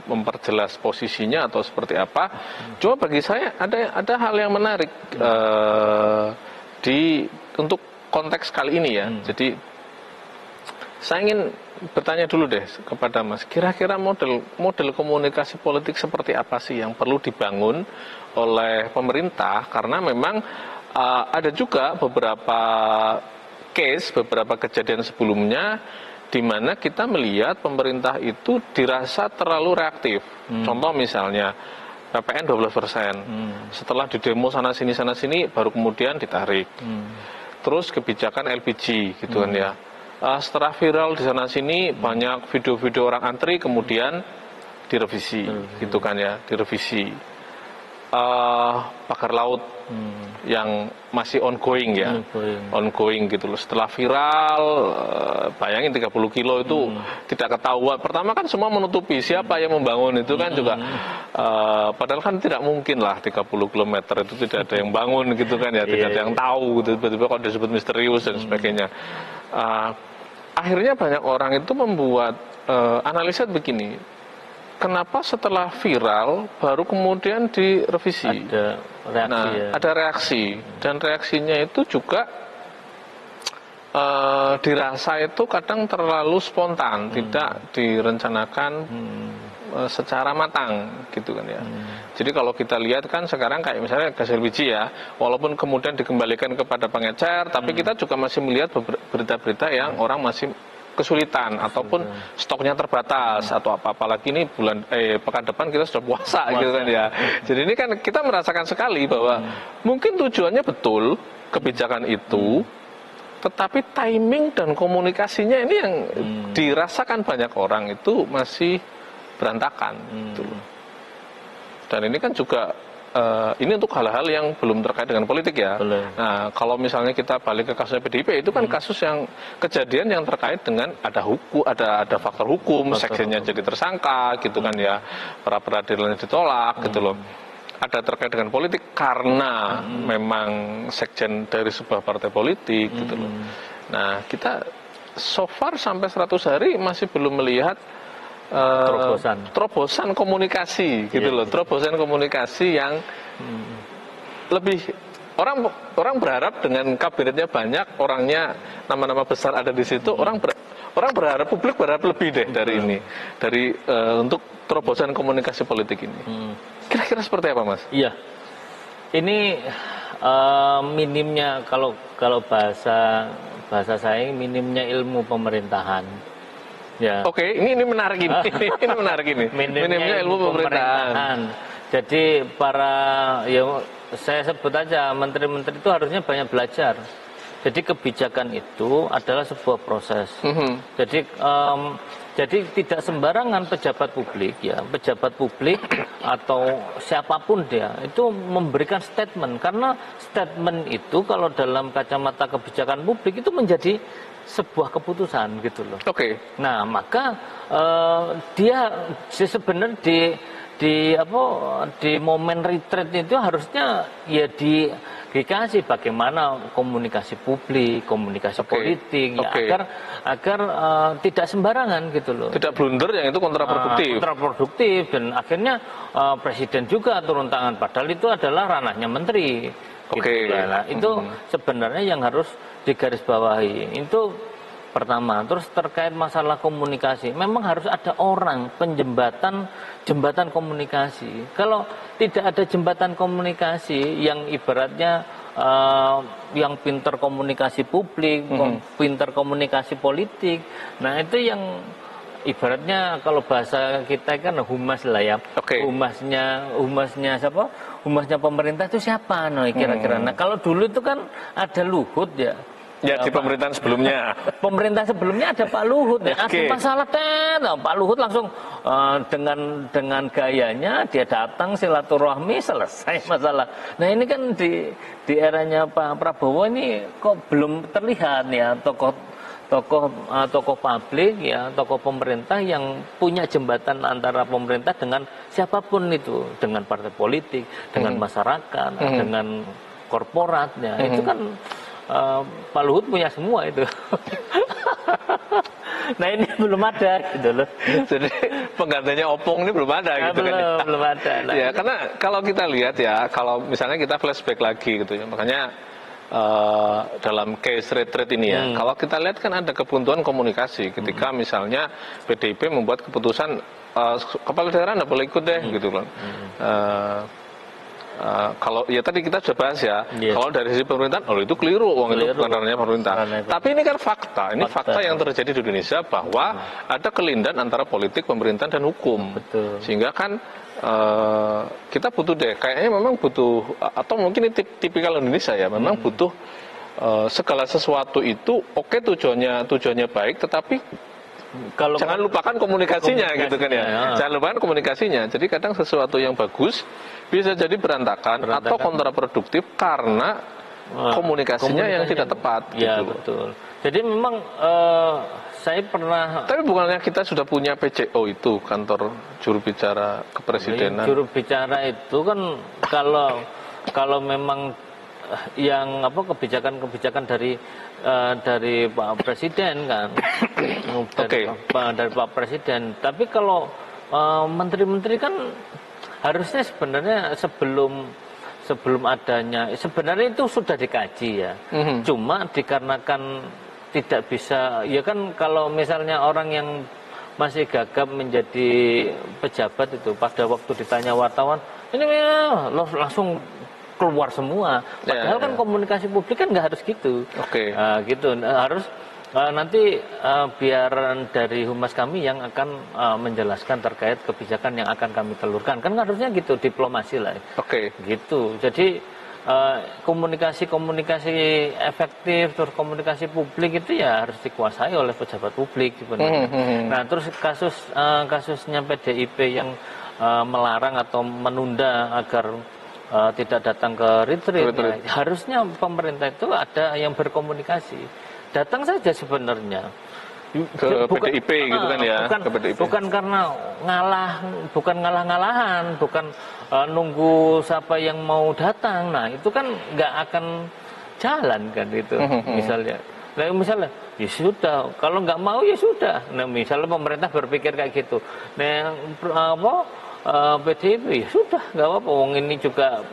memperjelas posisinya atau seperti apa. Cuma bagi saya ada hal yang menarik untuk konteks kali ini ya. Jadi saya ingin bertanya dulu deh kepada Mas, kira-kira model komunikasi politik seperti apa sih yang perlu dibangun oleh pemerintah, karena memang ada juga beberapa kejadian sebelumnya di mana kita melihat pemerintah itu dirasa terlalu reaktif. Contoh misalnya PPN 12%. Setelah di demo sana sini baru kemudian ditarik. Terus kebijakan LPG gitu kan ya. Setelah viral di sana sini banyak video-video orang antri kemudian direvisi gitu kan ya, direvisi. Pagar laut yang masih ongoing ya, ongoing gitu loh. Setelah viral, bayangin 30 kilo itu tidak ketahuan. Pertama kan semua menutupi siapa yang membangun itu kan juga, padahal kan tidak mungkin lah 30 km itu tidak ada yang bangun gitu kan ya, tidak ada yang tahu gitu, tiba-tiba kok disebut misterius dan sebagainya. Akhirnya banyak orang itu membuat analisa begini. Kenapa setelah viral baru kemudian direvisi? Ada reaksi ada reaksi, dan reaksinya itu juga dirasa itu kadang terlalu spontan, tidak direncanakan secara matang gitu kan ya. Jadi kalau kita lihat kan sekarang kayak misalnya gas LPG ya, walaupun kemudian dikembalikan kepada pengecer, tapi kita juga masih melihat berita-berita yang orang masih kesulitan ataupun stoknya terbatas atau apalagi ini pekan depan kita sudah puasa gitu kan ya. Jadi ini kan kita merasakan sekali bahwa mungkin tujuannya betul kebijakan itu, tetapi timing dan komunikasinya ini yang dirasakan banyak orang itu masih berantakan gitu. Dan ini kan juga ini untuk hal-hal yang belum terkait dengan politik ya. Nah, kalau misalnya kita balik ke kasusnya PDIP, itu kan kasus yang kejadian yang terkait dengan ada hukum, ada faktor hukum, sekjennya jadi tersangka, gitu kan ya, pra peradilannya ditolak, gitu loh. Ada terkait dengan politik karena memang sekjen dari sebuah partai politik, gitu loh. Nah, kita so far sampai 100 hari masih belum melihat terobosan komunikasi gitu loh, terobosan komunikasi yang lebih orang berharap dengan kabinetnya banyak, orangnya nama-nama besar ada di situ, orang berharap, publik berharap lebih deh dari ini, dari untuk terobosan komunikasi politik ini. Kira-kira seperti apa, Mas? Iya, ini minimnya kalau bahasa saya minimnya ilmu pemerintahan. Ya. Oke, ini menarik ini. Ini menarik ini. Minimnya ilmu pemerintahan. Jadi saya sebut aja menteri-menteri itu harusnya banyak belajar. Jadi kebijakan itu adalah sebuah proses. Jadi tidak sembarangan pejabat publik atau siapapun dia itu memberikan statement, karena statement itu kalau dalam kacamata kebijakan publik itu menjadi sebuah keputusan gitu loh. Nah, maka dia sebenarnya di momen retreat itu harusnya ya dikasih bagaimana komunikasi publik, komunikasi politik ya, agar tidak sembarangan gitu loh. Tidak blunder yang itu kontraproduktif. Kontraproduktif, dan akhirnya presiden juga turun tangan, padahal itu adalah ranahnya menteri. Gitu. Nah, itu sebenarnya yang harus digarisbawahi. Itu pertama. Terus terkait masalah komunikasi, memang harus ada orang jembatan komunikasi. Kalau tidak ada jembatan komunikasi yang ibaratnya yang pinter komunikasi publik, pinter komunikasi politik, nah itu yang ibaratnya kalau bahasa kita kan humas lah ya. Humasnya siapa? Humasnya pemerintah itu siapa? Nah, kira-kira. Nah, kalau dulu itu kan ada Luhut ya. Ya, di pemerintahan sebelumnya. Pemerintahan sebelumnya ada Pak Luhut ya. Ada masalah Pak Luhut langsung dengan gayanya dia datang silaturahmi, selesai masalah. Nah, ini kan di eranya Pak Prabowo ini kok belum terlihat ya tokoh publik ya, tokoh pemerintah yang punya jembatan antara pemerintah dengan siapapun itu, dengan partai politik, dengan masyarakat, dengan korporatnya. Itu kan Pak Luhut punya semua itu. Nah, ini belum ada gitu loh. Jadi penggantinya Opung ini belum ada gitu kan. Belum ada. Nah, ya, karena kalau kita lihat ya, kalau misalnya kita flashback lagi gitu ya, makanya dalam case retreat ini ya, kalau kita lihat kan ada kebuntuan komunikasi ketika misalnya PDIP membuat keputusan kepala daerah nggak boleh ikut deh gitu loh. Kalau ya tadi kita sudah bahas ya, kalau dari sisi pemerintahan, itu keliru, uang itu bukan ranahnya pemerintah. Tapi ini kan fakta, fakta yang terjadi di Indonesia bahwa ada kelindan antara politik, pemerintahan dan hukum. Sehingga kan kita butuh kayaknya memang butuh, atau mungkin ini tipikal Indonesia ya, memang butuh segala sesuatu itu tujuannya baik, tetapi jangan lupakan komunikasinya gitu kan ya. Jangan lupakan komunikasinya. Jadi kadang sesuatu yang bagus bisa jadi berantakan atau kontraproduktif karena komunikasinya yang tidak tepat. Ya, gitu. Betul. Jadi memang saya pernah. Tapi bukannya kita sudah punya PCO itu, kantor juru bicara kepresidenan. Juru bicara itu kan kalau memang yang kebijakan dari Pak Presiden kan, dari Pak Presiden. Tapi kalau menteri-menteri kan harusnya sebenarnya sebelum adanya, sebenarnya itu sudah dikaji ya. Cuma dikarenakan tidak bisa, ya kan kalau misalnya orang yang masih gagap menjadi pejabat itu pada waktu ditanya wartawan, ini langsung keluar semua. Padahal kan komunikasi publik kan nggak harus gitu. Gitu. Harus Nanti biar dari humas kami yang akan menjelaskan terkait kebijakan yang akan kami telurkan. Kan harusnya gitu, diplomasi lah. Oke. Gitu. Jadi komunikasi efektif, terus komunikasi publik itu ya harus dikuasai oleh pejabat publik sebenarnya. Nah, terus kasusnya PDIP yang melarang atau menunda agar tidak datang ke retreat. Ya, harusnya pemerintah itu ada yang berkomunikasi. Datang saja sebenarnya ke PDIP gitu kan ya, bukan, ke PDIP. Bukan karena bukan ngalah-ngalahan, bukan nunggu siapa yang mau datang. Nah itu kan nggak akan jalan kan itu misalnya. Nah misalnya ya sudah, kalau nggak mau ya sudah. Nah misalnya pemerintah berpikir kayak gitu. Nah PDIP ya sudah nggak apa-apa. Wong ini juga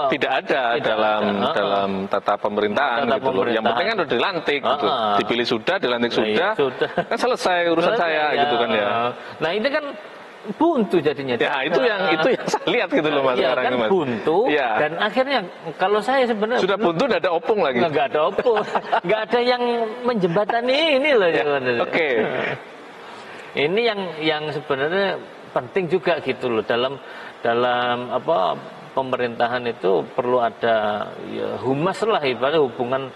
tidak ada dalam tata pemerintahan gitu loh. Yang penting kan udah dilantik gitu. Dipilih sudah, dilantik sudah. Kan selesai urusan saya gitu kan ya. Nah, ini kan buntu jadinya. Ya, itu yang saya lihat gitu loh Mas sekarang kan ini Mas. Buntu dan akhirnya kalau saya sebenarnya sudah buntu udah ada opung lagi. Enggak ada opung. Enggak ada yang menjembatani ini loh Oke. Ini yang sebenarnya penting juga gitu loh dalam pemerintahan itu perlu ada humas lah ibaratnya hubungan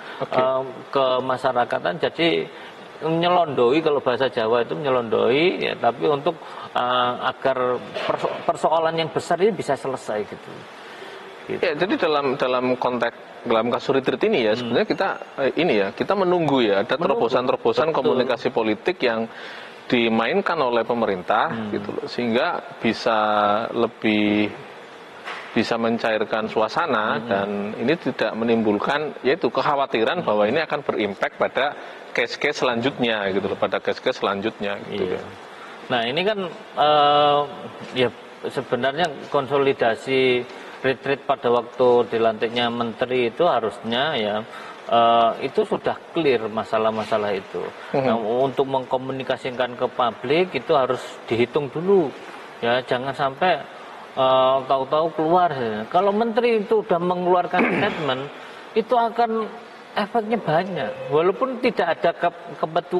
kemasyarakatan. Jadi menyelondoi, kalau bahasa Jawa itu menyelondoi ya, tapi untuk agar persoalan yang besar ini bisa selesai gitu. Ya, jadi dalam konteks dalam kasus retreat ini ya sebenarnya kita menunggu ya ada terobosan komunikasi politik yang dimainkan oleh pemerintah gitu loh, sehingga bisa mencairkan suasana dan ini tidak menimbulkan yaitu kekhawatiran bahwa ini akan berimpact pada case-case selanjutnya gitu loh, pada case-case selanjutnya gitu. Iya. Nah, ini kan ya sebenarnya konsolidasi retreat pada waktu dilantiknya menteri itu harusnya ya itu sudah clear masalah-masalah itu. Nah, untuk mengkomunikasikan ke publik itu harus dihitung dulu. Ya, jangan sampai tahu-tahu keluar. Kalau menteri itu sudah mengeluarkan statement, itu akan efeknya banyak. Walaupun tidak ada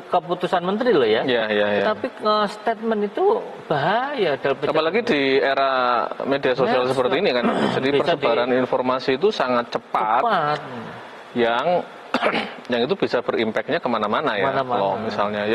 keputusan menteri loh ya. Ya. Tapi statement itu bahaya. Apalagi di era media sosial seperti ini kan. Jadi persebaran informasi itu sangat cepat. Yang itu bisa berimpaknya kemana-mana ya. Kalau misalnya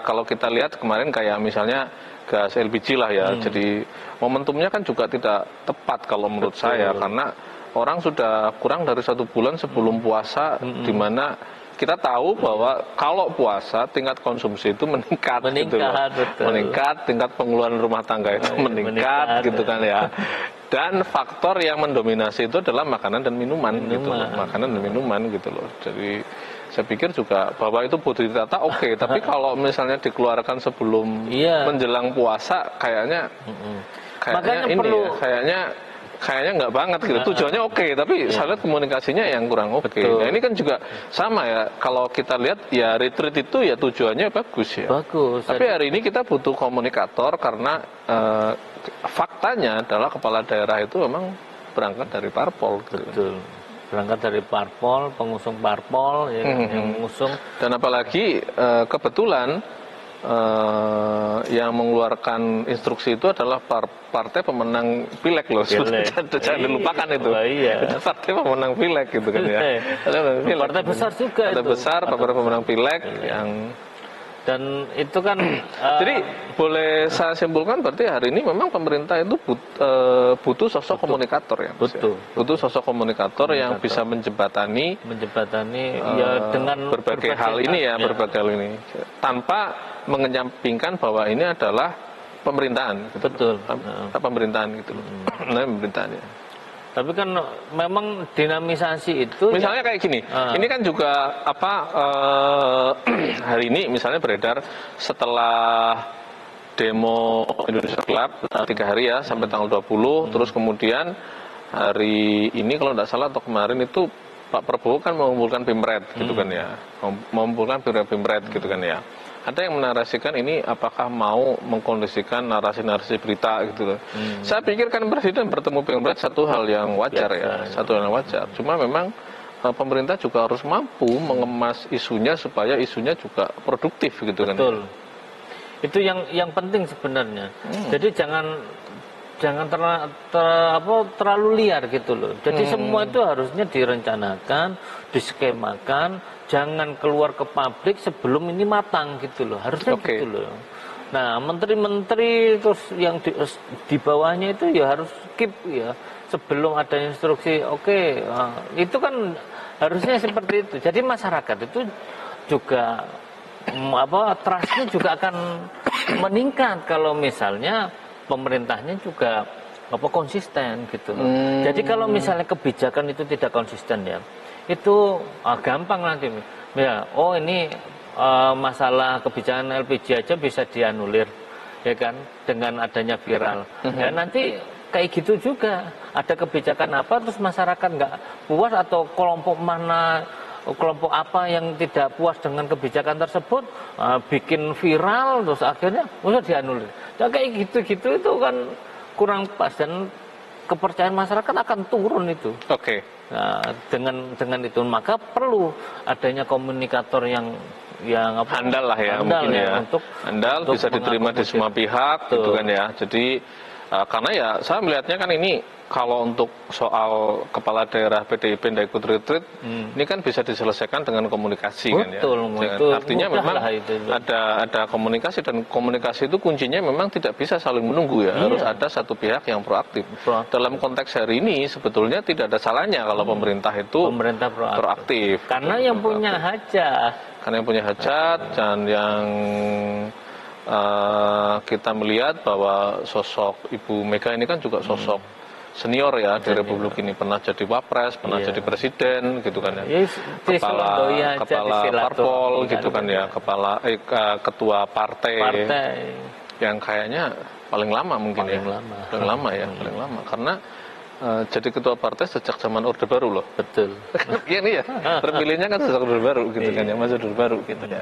kalau kita lihat kemarin kayak misalnya gas LPG lah ya. Jadi momentumnya kan juga tidak tepat kalau menurut saya, karena orang sudah kurang dari 1 bulan sebelum puasa, di mana kita tahu bahwa kalau puasa tingkat konsumsi itu meningkat gitu loh. Meningkat, tingkat pengeluaran rumah tangga itu meningkat gitu kan ya. Dan faktor yang mendominasi itu adalah makanan dan minuman gitu loh. Makanan dan minuman gitu loh. Jadi saya pikir juga bahwa itu butuh ditata oke, tapi kalau misalnya dikeluarkan sebelum menjelang puasa kayaknya kayaknya nggak banget gitu. Tujuannya oke, tapi saya lihat komunikasinya yang kurang oke. Nah, ini kan juga sama ya, kalau kita lihat ya retreat itu ya tujuannya bagus ya. Bagus. Tapi hari ini kita butuh komunikator karena faktanya adalah kepala daerah itu memang berangkat dari parpol gitu. Betul. Berangkat dari parpol, pengusung parpol yang mengusung. Dan apalagi kebetulan yang mengeluarkan instruksi itu adalah partai pemenang pileg loh. Jangan dilupakan itu. Partai pemenang pileg gitu kan ya. Partai besar juga. Partai besar, partai pemenang pileg yang. Dan itu kan jadi boleh saya simpulkan berarti hari ini memang pemerintah itu butuh sosok komunikator ya. Butuh sosok komunikator yang bisa menjembatani ya dengan berbagai hal ini ya, berbagai hal ini tanpa mengenyampingkan bahwa ini adalah pemerintahan gitu. Betul. Pemerintahan gitu loh. Nah, pemerintahan ya. Tapi kan memang dinamisasi itu misalnya kayak gini, ini kan juga hari ini misalnya beredar setelah demo Indonesia Club 3 hari ya sampai tanggal 20, terus kemudian hari ini kalau tidak salah atau kemarin itu Pak Prabowo kan mengumpulkan Pimret gitu kan ya, mengumpulkan Pimret gitu kan ya. Ada yang menarasikan ini apakah mau mengkondisikan narasi-narasi berita gitu loh. Saya pikir kan Presiden bertemu Pimret satu hal yang wajar ya, satu hal yang wajar. Cuma memang pemerintah juga harus mampu mengemas isunya supaya isunya juga produktif gitu kan. Betul. Itu yang penting sebenarnya. Jadi jangan terlalu liar gitu loh. Jadi semua itu harusnya direncanakan, diskemakan, jangan keluar ke publik sebelum ini matang gitu loh. Harusnya gitu loh. Nah, menteri-menteri terus yang di bawahnya itu ya harus keep ya sebelum ada instruksi. Itu kan harusnya seperti itu. Jadi masyarakat itu juga trustnya juga akan meningkat kalau misalnya pemerintahnya juga konsisten gitu loh. Jadi kalau misalnya kebijakan itu tidak konsisten ya, itu gampang nanti ya. Ini masalah kebijakan LPG aja bisa dianulir, ya kan, dengan adanya viral. Ya nanti kayak gitu juga. Ada kebijakan apa terus masyarakat nggak puas atau kelompok apa yang tidak puas dengan kebijakan tersebut bikin viral terus akhirnya usah dianulir. Nah, kayak gitu-gitu itu kan kurang pas dan kepercayaan masyarakat akan turun itu. Nah, dengan itu maka perlu adanya komunikator yang handal lah ya, mungkin ya. Untuk bisa diterima di semua pihak gitu kan ya. Jadi karena ya saya melihatnya kan ini kalau untuk soal kepala daerah PDIP tidak ikut retreat, ini kan bisa diselesaikan dengan komunikasi kan ya. Artinya memang ada komunikasi, dan komunikasi itu kuncinya memang tidak bisa saling menunggu ya. Harus ada satu pihak yang proaktif. Dalam konteks hari ini sebetulnya tidak ada salahnya kalau pemerintah itu proaktif. Karena yang punya hajat. Karena yang punya hajat dan yang kita melihat bahwa sosok Ibu Mega ini kan juga sosok senior ya di Republik ini, pernah jadi wapres, pernah jadi presiden gitu kan ya, kepala parpol gitu kan ya, ketua partai yang kayaknya paling lama mungkin paling lama karena jadi ketua partai sejak zaman Orde Baru loh. Betul. Iya nih ya, terpilihnya kan sejak Orde Baru gitu kan ya, masa Orde Baru gitu ya.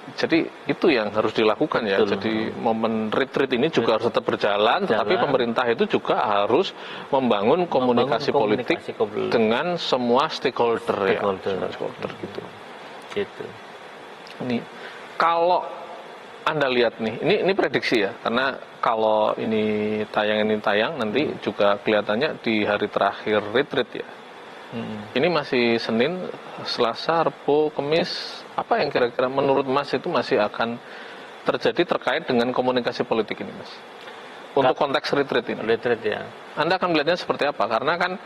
Jadi itu yang harus dilakukan ya. Betul. Jadi momen retreat ini juga harus tetap berjalan, tapi pemerintah itu juga harus membangun komunikasi politik dengan semua stakeholder. Stakeholder gitu. Ini kalau Anda lihat nih, ini prediksi ya, karena kalau ini tayang nanti juga kelihatannya di hari terakhir retreat ya. Ini masih Senin, Selasa, Rabu, Kamis. Apa yang kira-kira menurut Mas itu masih akan terjadi terkait dengan komunikasi politik ini, Mas? Untuk konteks retreat ini. Retreat ya. Anda akan melihatnya seperti apa? Karena kan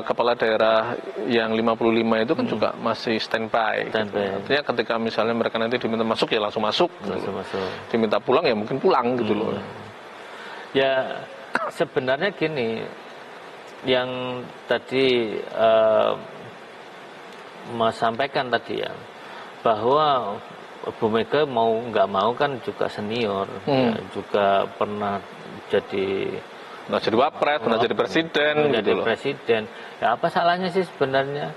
kepala daerah yang 55 itu kan juga masih standby. Gitu. Artinya ketika misalnya mereka nanti diminta masuk ya langsung masuk. Diminta pulang ya mungkin pulang gitu loh. Ya sebenarnya gini, yang tadi Mas sampaikan tadi ya, bahwa Bu Mega mau nggak mau kan juga senior, ya, juga pernah jadi wapres, pernah jadi presiden, presiden. Ya apa salahnya sih sebenarnya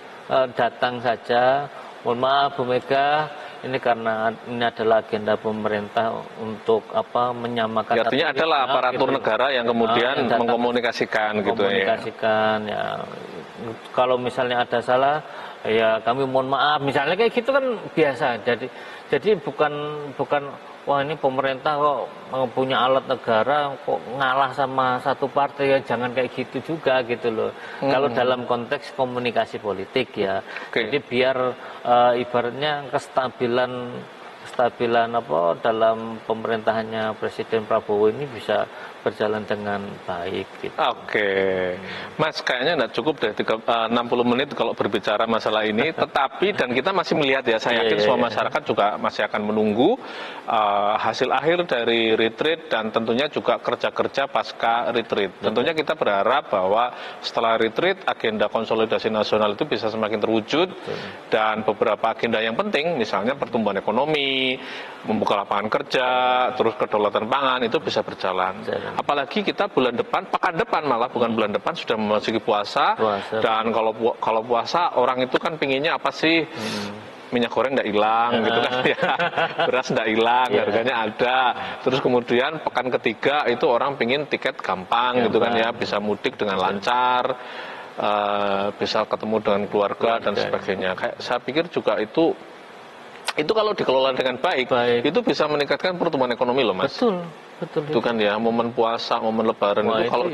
datang saja. Mohon maaf Bu Mega, ini karena ini adalah agenda pemerintah untuk menyamakan. Ya, artinya adalah aparatur negara yang kemudian mengkomunikasikan gitu ya. Ya. Kalau misalnya ada salah, ya kami mohon maaf. Misalnya kayak gitu kan biasa. Jadi bukan wah ini pemerintah kok punya alat negara kok ngalah sama satu partai, ya jangan kayak gitu juga gitu loh. Kalau dalam konteks komunikasi politik ya. Jadi biar ibaratnya kestabilan dalam pemerintahannya Presiden Prabowo ini bisa berjalan dengan baik gitu. Mas kayaknya nggak cukup deh 60 menit kalau berbicara masalah ini, tetapi dan kita masih melihat ya, saya yakin semua masyarakat juga masih akan menunggu hasil akhir dari retreat dan tentunya juga kerja-kerja pasca retreat. Tentunya kita berharap bahwa setelah retreat agenda konsolidasi nasional itu bisa semakin terwujud dan beberapa agenda yang penting misalnya pertumbuhan ekonomi, membuka lapangan kerja, terus kedaulatan pangan itu bisa berjalan. Apalagi kita bulan depan, pekan depan malah bukan bulan depan sudah memasuki puasa. Dan kalau puasa orang itu kan pinginnya apa sih? Minyak goreng tidak hilang gitu kan ya, beras tidak hilang, harganya ada. Terus kemudian pekan ketiga itu orang pingin tiket gampang gitu kan ya, bisa mudik dengan lancar. bisa ketemu dengan keluarga dan sebagainya. Kayak saya pikir juga itu kalau dikelola dengan baik, itu bisa meningkatkan pertumbuhan ekonomi loh, Mas. Betul. Itu kan ya, momen puasa, momen lebaran itu kalau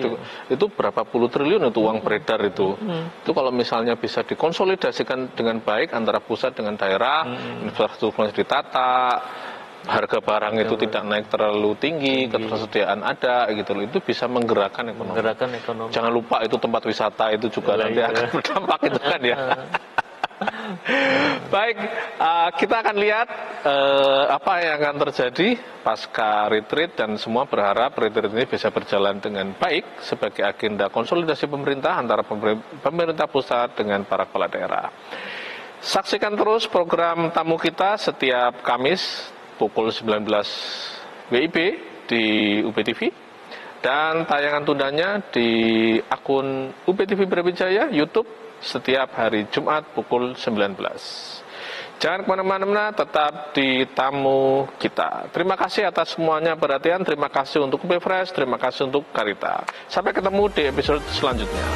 itu berapa puluh triliun itu uang beredar itu. Itu kalau misalnya bisa dikonsolidasikan dengan baik antara pusat dengan daerah, infrastrukturnya ditata, harga barang itu tidak naik terlalu tinggi, ketersediaan ada gitu loh. Itu bisa menggerakkan ekonomi. Jangan lupa itu tempat wisata itu juga nanti akan berdampak itu kan ya. Baik, kita akan lihat apa yang akan terjadi pasca retreat, dan semua berharap retreat ini bisa berjalan dengan baik sebagai agenda konsolidasi pemerintah antara pemerintah pusat dengan para kepala daerah. Saksikan terus program tamu kita setiap Kamis pukul 19 WIB di UPTV, dan tayangan tundanya di akun UPTV Brawijaya YouTube setiap hari Jumat pukul 19. Jangan kemana-mana, tetap di tamu kita. Terima kasih atas semuanya perhatian, terima kasih untuk UP Fresh, terima kasih untuk Karita. Sampai ketemu di episode selanjutnya.